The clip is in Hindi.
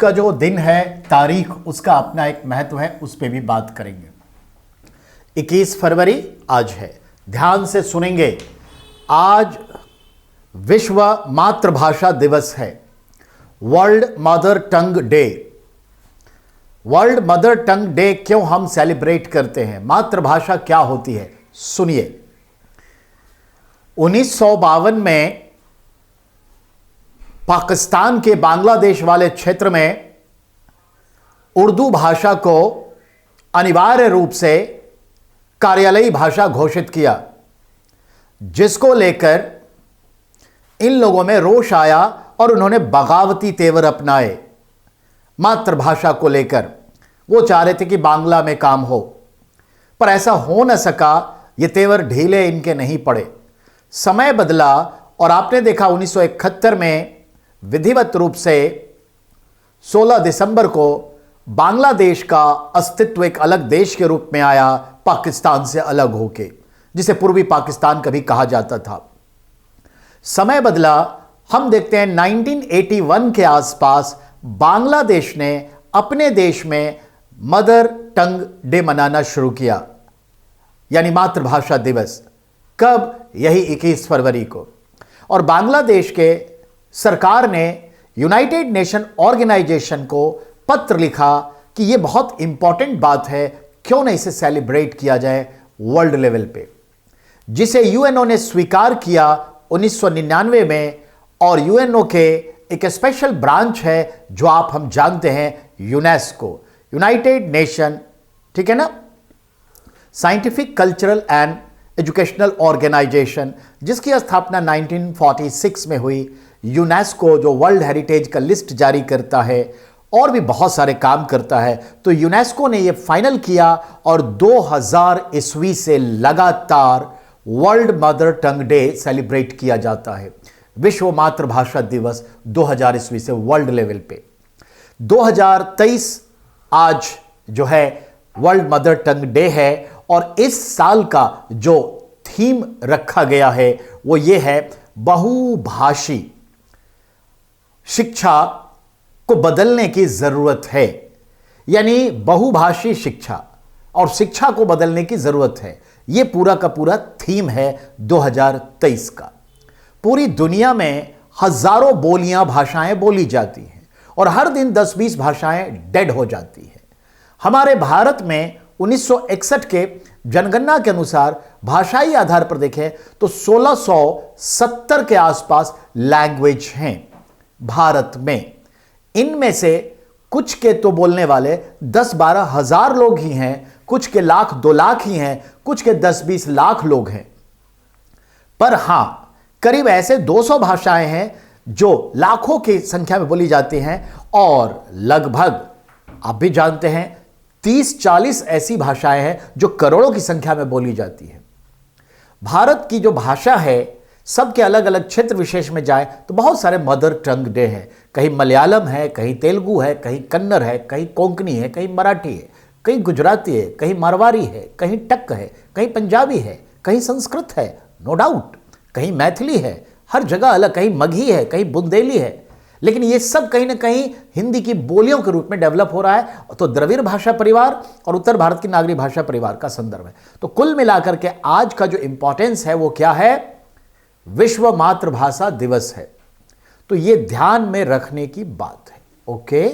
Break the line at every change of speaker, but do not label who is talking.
का जो दिन है, तारीख, उसका अपना एक महत्व है, उस पर भी बात करेंगे। 21 फरवरी आज है, ध्यान से सुनेंगे। आज विश्व मातृभाषा दिवस है, world mother tongue day. World mother tongue day क्यों हम सेलिब्रेट करते हैं? मातृभाषा क्या होती है, सुनिए। 1952 में पाकिस्तान के बांग्लादेश वाले क्षेत्र में उर्दू भाषा को अनिवार्य रूप से कार्यालयी भाषा घोषित किया, जिसको लेकर इन लोगों में रोष आया और उन्होंने बगावती तेवर अपनाए मातृभाषा को लेकर। वो चाह रहे थे कि बांग्ला में काम हो, पर ऐसा हो न सका। ये तेवर ढीले इनके नहीं पड़े, समय बदला और आपने देखा 1971 में विधिवत रूप से 16 दिसंबर को बांग्लादेश का अस्तित्व एक अलग देश के रूप में आया, पाकिस्तान से अलग होके, जिसे पूर्वी पाकिस्तान कभी कहा जाता था। समय बदला, हम देखते हैं 1981 के आसपास बांग्लादेश ने अपने देश में मदर टंग डे मनाना शुरू किया, यानी मातृभाषा दिवस। कब? यही 21 फरवरी को। और बांग्लादेश के सरकार ने यूनाइटेड नेशन ऑर्गेनाइजेशन को पत्र लिखा कि यह बहुत इंपॉर्टेंट बात है, क्यों नहीं इसे सेलिब्रेट किया जाए वर्ल्ड लेवल पे, जिसे यूएनओ ने स्वीकार किया 1999 में। और यूएनओ के एक स्पेशल ब्रांच है जो हम जानते हैं, यूनेस्को, यूनाइटेड नेशन, ठीक है ना, scientific, cultural and educational organisation, जिसकी स्थापना 1946 में हुई। यूनेस्को जो वर्ल्ड हेरिटेज का लिस्ट जारी करता है और भी बहुत सारे काम करता है। तो यूनेस्को ने यह फाइनल किया और 2000 ईस्वी से लगातार world mother tongue day celebrate किया जाता है। विश्व मातृभाषा दिवस 2000 ईस्वी से वर्ल्ड लेवल पे। 2023 आज जो है वर्ल्ड मदर टंग डे है, और इस साल का जो थीम रखा गया है वो ये है, बहुभाषी शिक्षा को बदलने की जरूरत है। यानी बहुभाषी शिक्षा और शिक्षा को बदलने की जरूरत है, यह पूरा का पूरा थीम है 2023 का। पूरी दुनिया में हजारों बोलियां, भाषाएं बोली जाती हैं और हर दिन 10-20 भाषाएं डेड हो जाती हैं। हमारे भारत में 1961 के जनगणना के अनुसार भाषाई आधार पर देखें तो 1670 के आसपास लैंग्वेज हैं भारत में। इनमें से कुछ के तो बोलने वाले 10-12 हजार लोग ही हैं, कुछ के 1-2 लाख ही हैं, कुछ के 10-20 लाख लोग हैं। पर हां, करीब ऐसे 200 भाषाएं हैं जो लाखों की संख्या में बोली जाती हैं, और लगभग आप भी जानते हैं 30-40 ऐसी भाषाएं हैं जो करोड़ों की संख्या में बोली जाती हैं। भारत की जो भाषा है, सबके अलग अलग क्षेत्र विशेष में जाए तो बहुत सारे मदर टंग डे हैं। कहीं मलयालम है, कहीं तेलुगु है, कहीं कन्नड़ है, कहीं कोंकणी है, कहीं मराठी है, कहीं गुजराती है, कहीं मारवाड़ी है, कहीं टक है, कहीं पंजाबी है, कहीं संस्कृत है, नो डाउट, कहीं मैथिली है, हर जगह अलग, कहीं मगही है, कहीं बुंदेली है। लेकिन ये सब कहीं ना कहीं हिंदी की बोलियों के रूप में डेवलप हो रहा है। तो द्रविड़ भाषा परिवार और उत्तर भारत की नागरी भाषा परिवार का संदर्भ है। तो कुल मिलाकर के आज का जो इंपॉर्टेंस है वो क्या है? विश्व मातृभाषा दिवस है। तो ये ध्यान में रखने की बात है। ओके।